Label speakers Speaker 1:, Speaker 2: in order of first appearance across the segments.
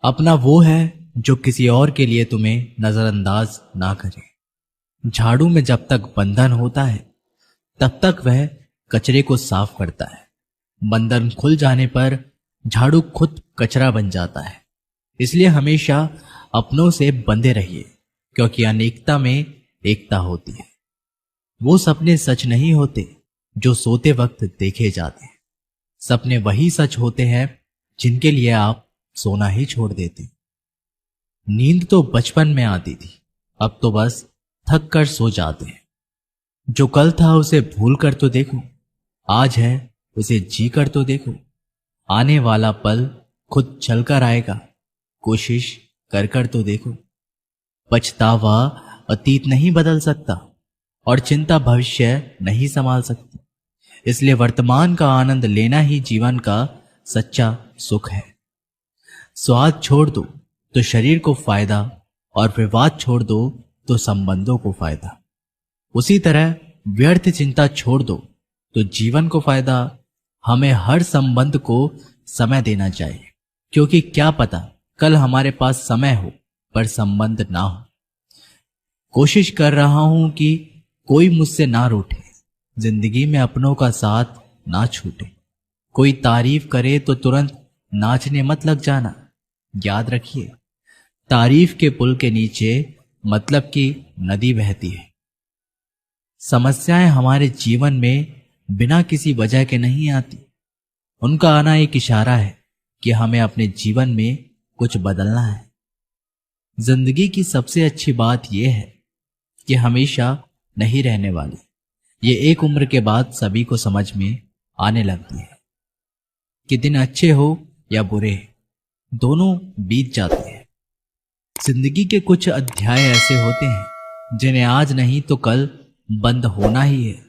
Speaker 1: अपना वो है जो किसी और के लिए तुम्हें नजरअंदाज ना करे। झाड़ू में जब तक बंधन होता है तब तक वह कचरे को साफ करता है। बंधन खुल जाने पर झाड़ू खुद कचरा बन जाता है। इसलिए हमेशा अपनों से बंधे रहिए, क्योंकि अनेकता में एकता होती है। वो सपने सच नहीं होते जो सोते वक्त देखे जाते हैं। सपने वही सच होते हैं जिनके लिए आप सोना ही छोड़ देते। नींद तो बचपन में आती थी, अब तो बस थक कर सो जाते हैं। जो कल था उसे भूल कर तो देखो, आज है उसे जी कर तो देखो। आने वाला पल खुद चल कर आएगा, कोशिश कर कर तो देखो। पछतावा अतीत नहीं बदल सकता और चिंता भविष्य नहीं संभाल सकती। इसलिए वर्तमान का आनंद लेना ही जीवन का सच्चा सुख है। स्वाद छोड़ दो तो शरीर को फायदा, और विवाद छोड़ दो तो संबंधों को फायदा। उसी तरह व्यर्थ चिंता छोड़ दो तो जीवन को फायदा। हमें हर संबंध को समय देना चाहिए, क्योंकि क्या पता कल हमारे पास समय हो पर संबंध ना हो। कोशिश कर रहा हूं कि कोई मुझसे ना रूठे, जिंदगी में अपनों का साथ ना छूटे। कोई तारीफ करे तो तुरंत नाचने मत लग जाना। याद रखिए, तारीफ के पुल के नीचे मतलब की नदी बहती है। समस्याएं हमारे जीवन में बिना किसी वजह के नहीं आती। उनका आना एक इशारा है कि हमें अपने जीवन में कुछ बदलना है। जिंदगी की सबसे अच्छी बात यह है कि हमेशा नहीं रहने वाली। ये एक उम्र के बाद सभी को समझ में आने लगती है कि दिन अच्छे हो या बुरे, दोनों बीत जाते हैं। जिंदगी के कुछ अध्याय ऐसे होते हैं जिन्हें आज नहीं तो कल बंद होना ही है।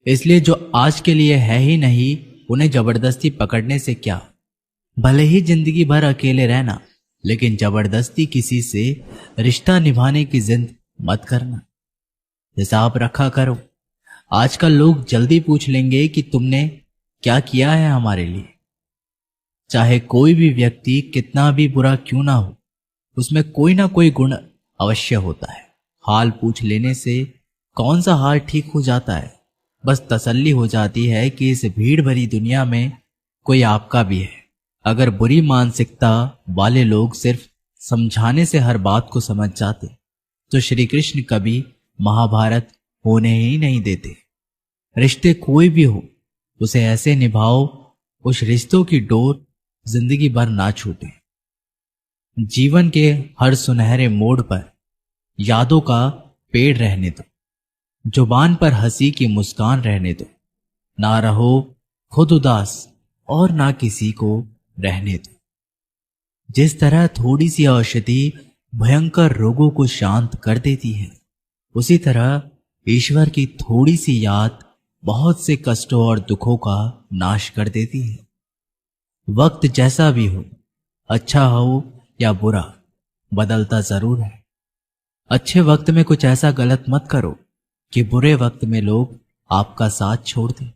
Speaker 1: इसलिए जो आज के लिए है ही नहीं, उन्हें जबरदस्ती पकड़ने से क्या। भले ही जिंदगी भर अकेले रहना, लेकिन जबरदस्ती किसी से रिश्ता निभाने की जिद मत करना। हिसाब रखा करो। आजकल लोग जल्दी पूछ लेंगे कि तुमने क्या किया है हमारे लिए। चाहे कोई भी व्यक्ति कितना भी बुरा क्यों ना हो, उसमें कोई ना कोई गुण अवश्य होता है। हाल पूछ लेने से कौन सा हाल ठीक हो जाता है। बस तसल्ली हो जाती है कि इस भीड़ भरी दुनिया में कोई आपका भी है। अगर बुरी मानसिकता वाले लोग सिर्फ समझाने से हर बात को समझ जाते तो श्री कृष्ण कभी महाभारत होने ही नहीं देते। रिश्ते कोई भी हो, उसे ऐसे निभाओ उस रिश्तों की डोर जिंदगी भर ना छूटे। जीवन के हर सुनहरे मोड़ पर यादों का पेड़ रहने दो, जुबान पर हंसी की मुस्कान रहने दो। ना रहो खुद उदास और ना किसी को रहने दो। जिस तरह थोड़ी सी औषधि भयंकर रोगों को शांत कर देती है, उसी तरह ईश्वर की थोड़ी सी याद बहुत से कष्टों और दुखों का नाश कर देती है। वक्त जैसा भी हो, अच्छा हो या बुरा, बदलता जरूर है। अच्छे वक्त में कुछ ऐसा गलत मत करो कि बुरे वक्त में लोग आपका साथ छोड़ दें।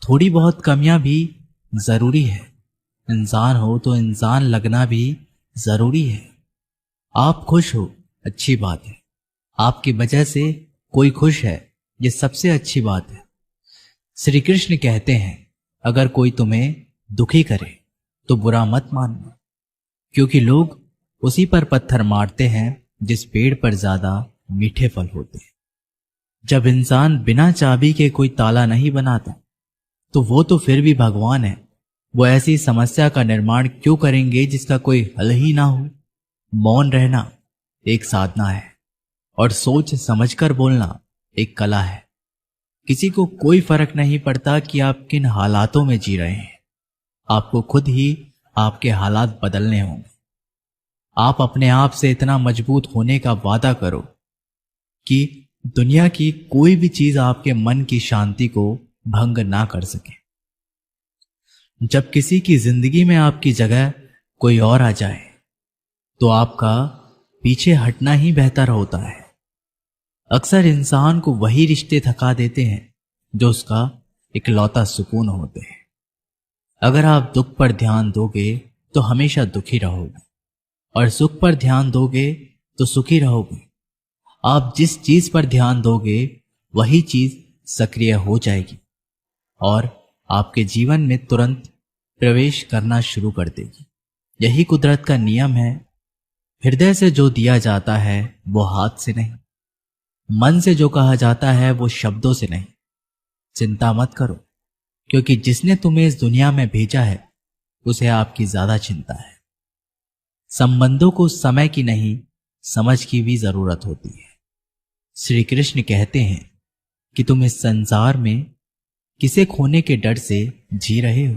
Speaker 1: थोड़ी बहुत कमियां भी जरूरी है। इंसान हो तो इंसान लगना भी जरूरी है। आप खुश हो, अच्छी बात है। आपकी वजह से कोई खुश है, ये सबसे अच्छी बात है। श्री कृष्ण कहते हैं, अगर कोई तुम्हें दुखी करे तो बुरा मत मानना, क्योंकि लोग उसी पर पत्थर मारते हैं जिस पेड़ पर ज्यादा मीठे फल होते हैं। जब इंसान बिना चाबी के कोई ताला नहीं बनाता तो वो तो फिर भी भगवान है। वो ऐसी समस्या का निर्माण क्यों करेंगे जिसका कोई हल ही ना हो। मौन रहना एक साधना है और सोच समझकर बोलना एक कला है। किसी को कोई फर्क नहीं पड़ता कि आप किन हालातों में जी रहे हैं। आपको खुद ही आपके हालात बदलने होंगे। आप अपने आप से इतना मजबूत होने का वादा करो कि दुनिया की कोई भी चीज आपके मन की शांति को भंग ना कर सके। जब किसी की जिंदगी में आपकी जगह कोई और आ जाए तो आपका पीछे हटना ही बेहतर होता है। अक्सर इंसान को वही रिश्ते थका देते हैं जो उसका इकलौता सुकून होते हैं। अगर आप दुख पर ध्यान दोगे तो हमेशा दुखी रहोगे। और सुख पर ध्यान दोगे तो सुखी रहोगे। आप जिस चीज पर ध्यान दोगे वही चीज सक्रिय हो जाएगी और आपके जीवन में तुरंत प्रवेश करना शुरू कर देगी। यही कुदरत का नियम है। हृदय से जो दिया जाता है वो हाथ से नहीं, मन से जो कहा जाता है वो शब्दों से नहीं। चिंता मत करो, क्योंकि जिसने तुम्हें इस दुनिया में भेजा है उसे आपकी ज्यादा चिंता है। संबंधों को समय की नहीं, समझ की भी जरूरत होती है। श्री कृष्ण कहते हैं कि तुम इस संसार में किसे खोने के डर से जी रहे हो,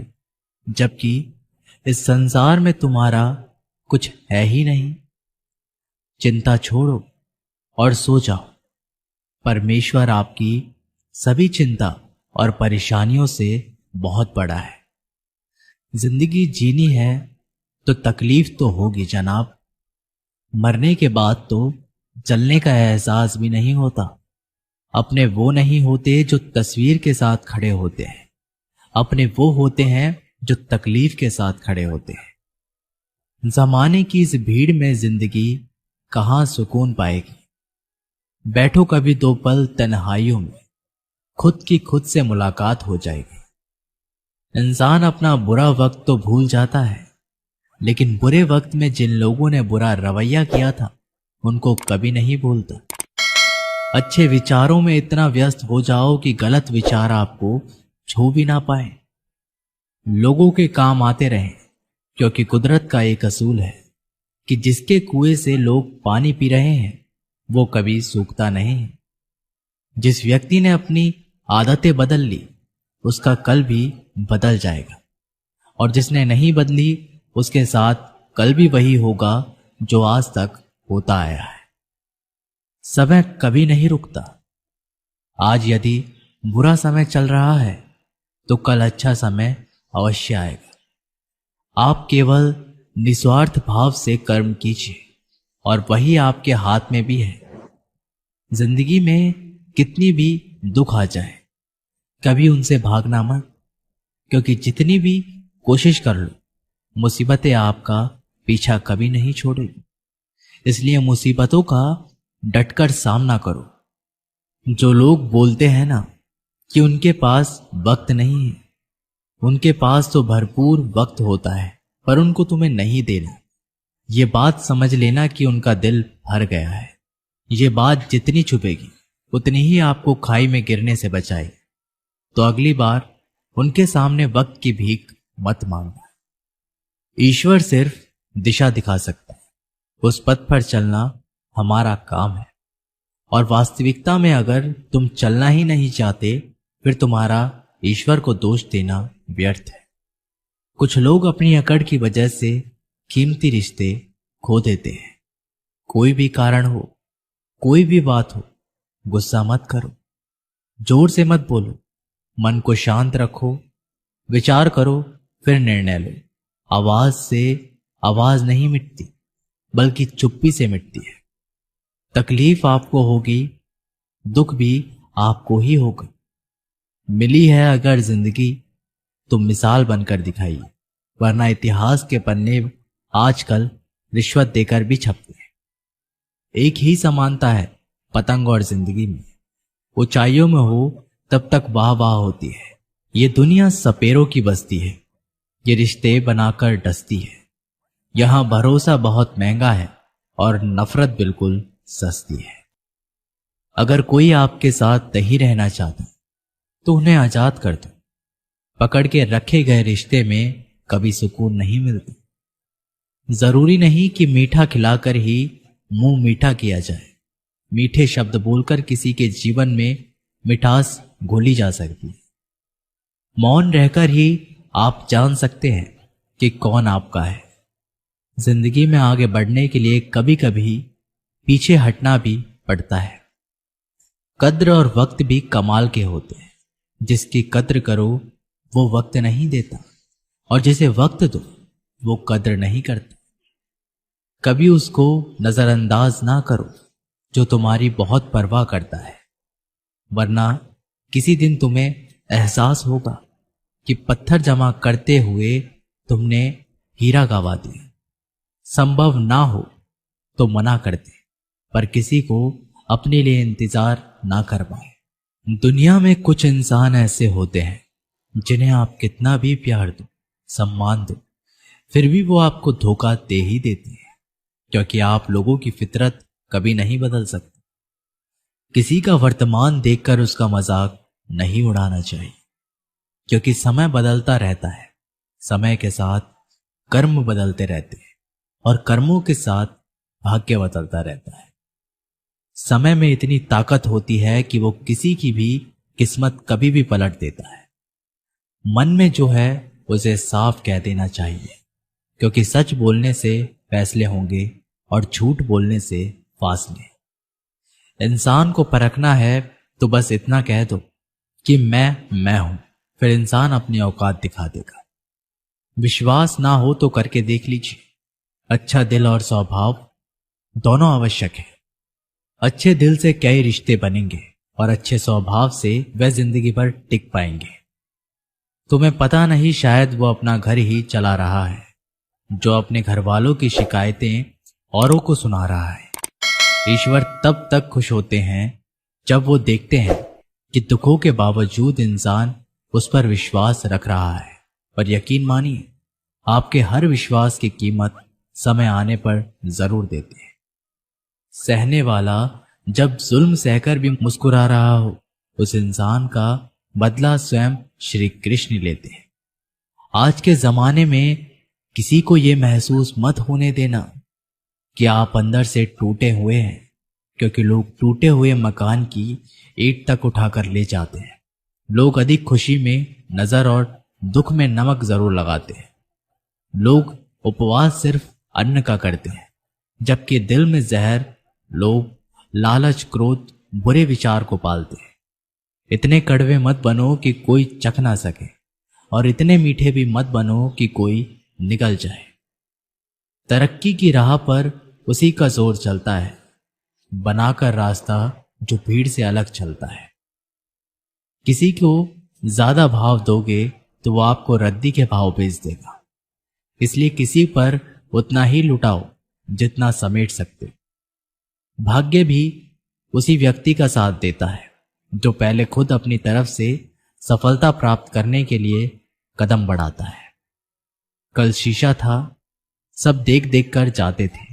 Speaker 1: जबकि इस संसार में तुम्हारा कुछ है ही नहीं। चिंता छोड़ो और सो जाओ। परमेश्वर आपकी सभी चिंता और परेशानियों से बहुत बड़ा है। जिंदगी जीनी है तो तकलीफ तो होगी जनाब। मरने के बाद तो जलने का एहसास भी नहीं होता। अपने वो नहीं होते जो तस्वीर के साथ खड़े होते हैं, अपने वो होते हैं जो तकलीफ के साथ खड़े होते हैं। जमाने की इस भीड़ में जिंदगी कहां सुकून पाएगी। बैठो कभी दो पल तन्हाइयों में, खुद की खुद से मुलाकात हो जाएगी। इंसान अपना बुरा वक्त तो भूल जाता है, लेकिन बुरे वक्त में जिन लोगों ने बुरा रवैया किया था उनको कभी नहीं भूलता। अच्छे विचारों में इतना व्यस्त हो जाओ कि गलत विचार आपको छू भी ना पाए। लोगों के काम आते रहें, क्योंकि कुदरत का एक असूल है कि जिसके कुएं से लोग पानी पी रहे हैं वो कभी सूखता नहीं है। जिस व्यक्ति ने अपनी आदतें बदल ली उसका कल भी बदल जाएगा, और जिसने नहीं बदली उसके साथ कल भी वही होगा जो आज तक होता आया है। समय कभी नहीं रुकता। आज यदि बुरा समय चल रहा है तो कल अच्छा समय अवश्य आएगा। आप केवल निस्वार्थ भाव से कर्म कीजिए और वही आपके हाथ में भी है। जिंदगी में कितनी भी दुख आ जाए कभी उनसे भागना मत, क्योंकि जितनी भी कोशिश कर लो मुसीबतें आपका पीछा कभी नहीं छोड़ेगी। इसलिए मुसीबतों का डटकर सामना करो। जो लोग बोलते हैं ना कि उनके पास वक्त नहीं है, उनके पास तो भरपूर वक्त होता है, पर उनको तुम्हें नहीं देना। ये बात समझ लेना कि उनका दिल भर गया है। ये बात जितनी छुपेगी उतनी ही आपको खाई में गिरने से बचाएगी। तो अगली बार उनके सामने वक्त की भीख मत मांगना। ईश्वर सिर्फ दिशा दिखा सकता है, उस पथ पर चलना हमारा काम है। और वास्तविकता में अगर तुम चलना ही नहीं चाहते फिर तुम्हारा ईश्वर को दोष देना व्यर्थ है। कुछ लोग अपनी अकड़ की वजह से कीमती रिश्ते खो देते हैं। कोई भी कारण हो, कोई भी बात हो, गुस्सा मत करो, जोर से मत बोलो, मन को शांत रखो, विचार करो, फिर निर्णय लो। आवाज से आवाज नहीं मिटती, बल्कि चुप्पी से मिटती है। तकलीफ आपको होगी, दुख भी आपको ही होगा। मिली है अगर जिंदगी तो मिसाल बनकर दिखाइए, वरना इतिहास के पन्ने आजकल रिश्वत देकर भी छपते हैं। एक ही समानता है पतंग और जिंदगी में। ऊंचाइयों में हो तब तक वाह वाह होती है। ये दुनिया सपेरों की बस्ती है, ये रिश्ते बनाकर डसती है। यहां भरोसा बहुत महंगा है और नफरत बिल्कुल सस्ती है। अगर कोई आपके साथ नहीं रहना चाहता तो उन्हें आजाद कर दो। पकड़ के रखे गए रिश्ते में कभी सुकून नहीं मिलता। जरूरी नहीं कि मीठा खिलाकर ही मुंह मीठा किया जाए। मीठे शब्द बोलकर किसी के जीवन में मिठास घोली जा सकती है। मौन रहकर ही आप जान सकते हैं कि कौन आपका है। जिंदगी में आगे बढ़ने के लिए कभी कभी पीछे हटना भी पड़ता है। कद्र और वक्त भी कमाल के होते हैं। जिसकी कद्र करो वो वक्त नहीं देता, और जिसे वक्त दो वो कद्र नहीं करता। कभी उसको नजरअंदाज ना करो जो तुम्हारी बहुत परवाह करता है, वरना किसी दिन तुम्हें एहसास होगा कि पत्थर जमा करते हुए तुमने हीरा गंवा दिया। संभव ना हो तो मना कर दे, पर किसी को अपने लिए इंतजार ना करवाए। दुनिया में कुछ इंसान ऐसे होते हैं जिन्हें आप कितना भी प्यार दो, सम्मान दो, फिर भी वो आपको धोखा दे ही देते हैं, क्योंकि आप लोगों की फितरत कभी नहीं बदल सकते। किसी का वर्तमान देखकर उसका मजाक नहीं उड़ाना चाहिए, क्योंकि समय बदलता रहता है। समय के साथ कर्म बदलते रहते हैं और कर्मों के साथ भाग्य बदलता रहता है। समय में इतनी ताकत होती है कि वो किसी की भी किस्मत कभी भी पलट देता है। मन में जो है उसे साफ कह देना चाहिए, क्योंकि सच बोलने से फैसले होंगे और झूठ बोलने से फासले। इंसान को परखना है तो बस इतना कह दो कि मैं हूं, फिर इंसान अपनी औकात दिखा देगा। विश्वास ना हो तो करके देख लीजिए। अच्छा दिल और स्वभाव दोनों आवश्यक है। अच्छे दिल से कई रिश्ते बनेंगे और अच्छे स्वभाव से वह जिंदगी भर टिक पाएंगे। तुम्हें पता नहीं, शायद वो अपना घर ही चला रहा है, जो अपने घर वालों की शिकायतें औरों को सुना रहा है। ईश्वर तब तक खुश होते हैं जब वो देखते हैं कि दुखों के बावजूद इंसान उस पर विश्वास रख रहा है। पर यकीन मानिए, आपके हर विश्वास की कीमत समय आने पर जरूर देते हैं। सहने वाला जब जुल्म सहकर भी मुस्कुरा रहा हो, उस इंसान का बदला स्वयं श्री कृष्ण लेते हैं। आज के जमाने में किसी को यह महसूस मत होने देना कि आप अंदर से टूटे हुए हैं, क्योंकि लोग टूटे हुए मकान की ईंट तक उठाकर ले जाते हैं। लोग अधिक खुशी में नजर और दुख में नमक जरूर लगाते हैं। लोग उपवास सिर्फ अन्न का करते हैं, जबकि दिल में जहर लोभ, लालच, क्रोध, बुरे विचार को पालते हैं। इतने कड़वे मत बनो कि कोई चख ना सके, और इतने मीठे भी मत बनो कि कोई निगल जाए। तरक्की की राह पर उसी का जोर चलता है, बनाकर रास्ता जो भीड़ से अलग चलता है। किसी को ज्यादा भाव दोगे तो वो आपको रद्दी के भाव बेच देगा। इसलिए किसी पर उतना ही लुटाओ जितना समेट सकते। भाग्य भी उसी व्यक्ति का साथ देता है जो पहले खुद अपनी तरफ से सफलता प्राप्त करने के लिए कदम बढ़ाता है। कल शीशा था, सब देख देख कर जाते थे,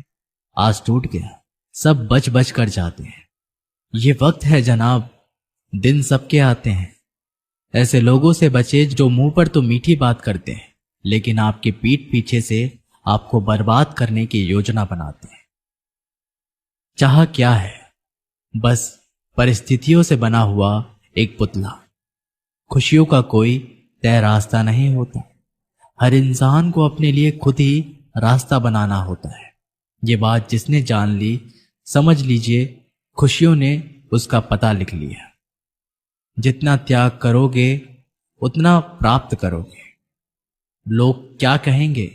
Speaker 1: आज टूट गया, सब बच बच कर जाते हैं। ये वक्त है जनाब, दिन सबके आते हैं। ऐसे लोगों से बचे जो मुंह पर तो मीठी बात करते हैं, लेकिन आपकी पीठ पीछे से आपको बर्बाद करने की योजना बनाते हैं। चाह क्या है? बस परिस्थितियों से बना हुआ एक पुतला। खुशियों का कोई तय रास्ता नहीं होता। हर इंसान को अपने लिए खुद ही रास्ता बनाना होता है। ये बात जिसने जान ली, समझ लीजिए खुशियों ने उसका पता लिख लिया। जितना त्याग करोगे उतना प्राप्त करोगे। लोग क्या कहेंगे?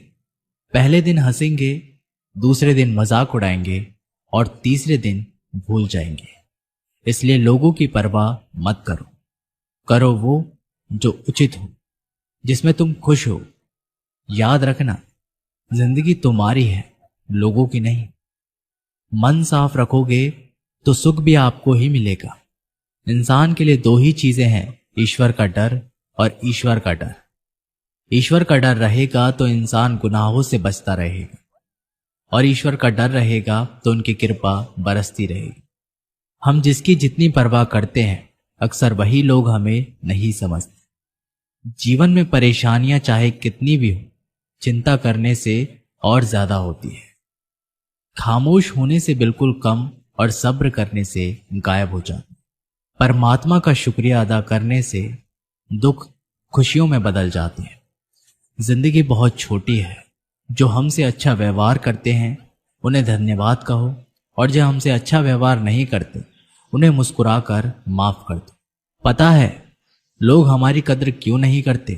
Speaker 1: पहले दिन हंसेंगे, दूसरे दिन मजाक उड़ाएंगे और तीसरे दिन भूल जाएंगे। इसलिए लोगों की परवाह मत करो। करो वो जो उचित हो, जिसमें तुम खुश हो। याद रखना, जिंदगी तुम्हारी है, लोगों की नहीं। मन साफ रखोगे तो सुख भी आपको ही मिलेगा। इंसान के लिए दो ही चीजें हैं, ईश्वर का डर और ईश्वर का डर। ईश्वर का डर रहेगा तो इंसान गुनाहों से बचता रहेगा, और ईश्वर का डर रहेगा तो उनकी कृपा बरसती रहेगी। हम जिसकी जितनी परवाह करते हैं, अक्सर वही लोग हमें नहीं समझते। जीवन में परेशानियां चाहे कितनी भी हो, चिंता करने से और ज्यादा होती है। खामोश होने से बिल्कुल कम और सब्र करने से गायब हो जाती। परमात्मा का शुक्रिया अदा करने से दुख खुशियों में बदल जाते हैं। जिंदगी बहुत छोटी है। जो हमसे अच्छा व्यवहार करते हैं उन्हें धन्यवाद कहो, और जो हमसे अच्छा व्यवहार नहीं करते उन्हें मुस्कुराकर माफ कर दो। पता है लोग हमारी कद्र क्यों नहीं करते?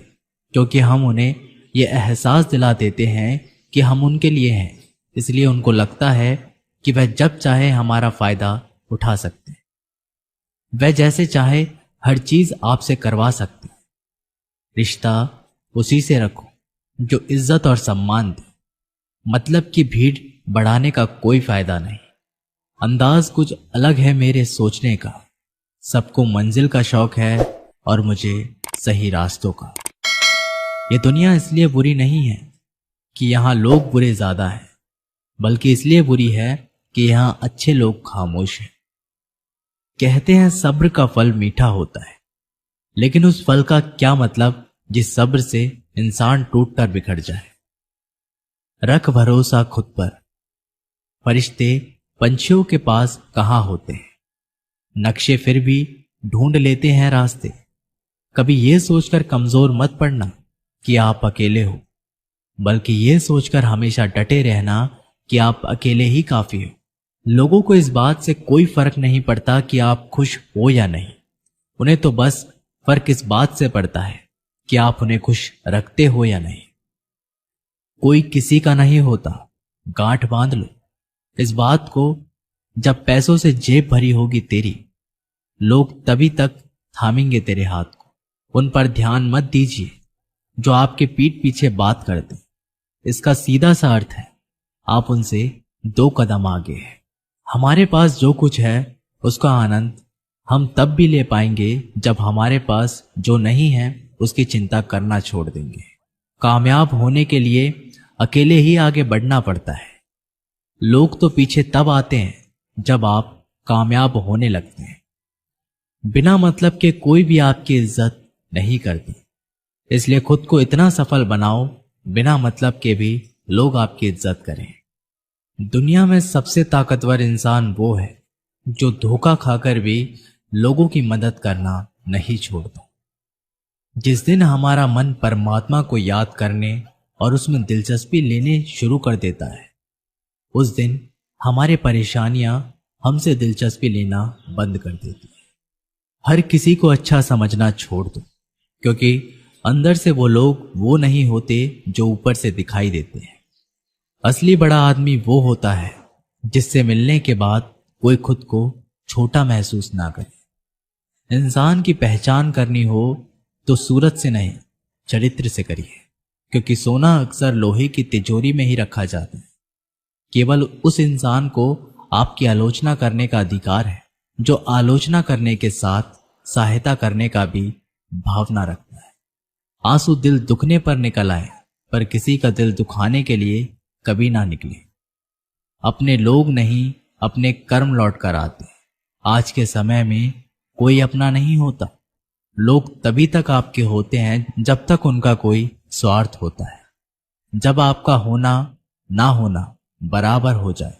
Speaker 1: क्योंकि हम उन्हें यह एहसास दिला देते हैं कि हम उनके लिए हैं। इसलिए उनको लगता है कि वह जब चाहे हमारा फायदा उठा सकते हैं। वह जैसे चाहे हर चीज आपसे करवा सकते। रिश्ता उसी से रखो जो इज्जत और सम्मान दे। मतलब की भीड़ बढ़ाने का कोई फायदा नहीं। अंदाज कुछ अलग है मेरे सोचने का। सबको मंजिल का शौक है और मुझे सही रास्तों का। ये दुनिया इसलिए बुरी नहीं है कि यहाँ लोग बुरे ज्यादा हैं, बल्कि इसलिए बुरी है कि यहाँ अच्छे लोग खामोश हैं। कहते हैं सब्र का फल मीठा होता है, लेकिन उस फल का क्या मतलब जिस सब्र से इंसान टूटकर बिखर जाए। रख भरोसा खुद पर। फरिश्ते पंछियों के पास कहाँ होते हैं, नक्शे फिर भी ढूंढ लेते हैं रास्ते। कभी यह सोचकर कमजोर मत पड़ना कि आप अकेले हो, बल्कि यह सोचकर हमेशा डटे रहना कि आप अकेले ही काफी हो। लोगों को इस बात से कोई फर्क नहीं पड़ता कि आप खुश हो या नहीं। उन्हें तो बस फर्क इस बात से पड़ता है कि आप उन्हें खुश रखते हो या नहीं। कोई किसी का नहीं होता, गांठ बांध लो इस बात को। जब पैसों से जेब भरी होगी तेरी, लोग तभी तक थामेंगे तेरे हाथ को। उन पर ध्यान मत दीजिए जो आपके पीठ पीछे बात करते। इसका सीधा सा अर्थ है आप उनसे 2 कदम आगे हैं। हमारे पास जो कुछ है उसका आनंद हम तब भी ले पाएंगे जब हमारे पास जो नहीं है उसकी चिंता करना छोड़ देंगे। कामयाब होने के लिए अकेले ही आगे बढ़ना पड़ता है। लोग तो पीछे तब आते हैं जब आप कामयाब होने लगते हैं। बिना मतलब के कोई भी आपकी इज्जत नहीं करती, इसलिए खुद को इतना सफल बनाओ बिना मतलब के भी लोग आपकी इज्जत करें। दुनिया में सबसे ताकतवर इंसान वो है जो धोखा खाकर भी लोगों की मदद करना नहीं छोड़ता। जिस दिन हमारा मन परमात्मा को याद करने और उसमें दिलचस्पी लेने शुरू कर देता है, उस दिन हमारे परेशानियां हमसे दिलचस्पी लेना बंद कर देती है। हर किसी को अच्छा समझना छोड़ दो, क्योंकि अंदर से वो लोग वो नहीं होते जो ऊपर से दिखाई देते हैं। असली बड़ा आदमी वो होता है जिससे मिलने के बाद कोई खुद को छोटा महसूस ना करे। इंसान की पहचान करनी हो तो सूरत से नहीं, चरित्र से करिए, क्योंकि सोना अक्सर लोहे की तिजोरी में ही रखा जाता है। केवल उस इंसान को आपकी आलोचना करने का अधिकार है जो आलोचना करने के साथ सहायता करने का भी भावना रखता है। आंसू दिल दुखने पर निकल आए, पर किसी का दिल दुखाने के लिए कभी ना निकले। अपने लोग नहीं, अपने कर्म लौट कर आते। आज के समय में कोई अपना नहीं होता। लोग तभी तक आपके होते हैं जब तक उनका कोई स्वार्थ होता है। जब आपका होना ना होना बराबर हो जाए,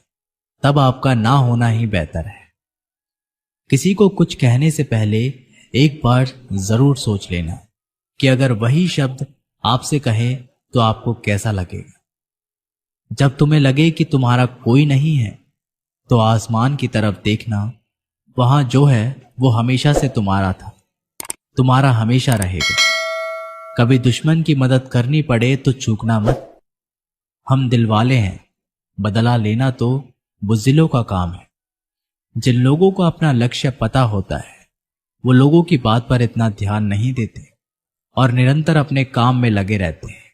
Speaker 1: तब आपका ना होना ही बेहतर है। किसी को कुछ कहने से पहले एक बार जरूर सोच लेना कि अगर वही शब्द आपसे कहे तो आपको कैसा लगेगा। जब तुम्हें लगे कि तुम्हारा कोई नहीं है, तो आसमान की तरफ देखना। वहां जो है वो हमेशा से तुम्हारा था, तुम्हारा हमेशा रहेगा। कभी दुश्मन की मदद करनी पड़े तो चूकना मत। हम दिलवाले हैं, बदला लेना तो बुज़दिलों का काम है। जिन लोगों को अपना लक्ष्य पता होता है, वो लोगों की बात पर इतना ध्यान नहीं देते और निरंतर अपने काम में लगे रहते हैं।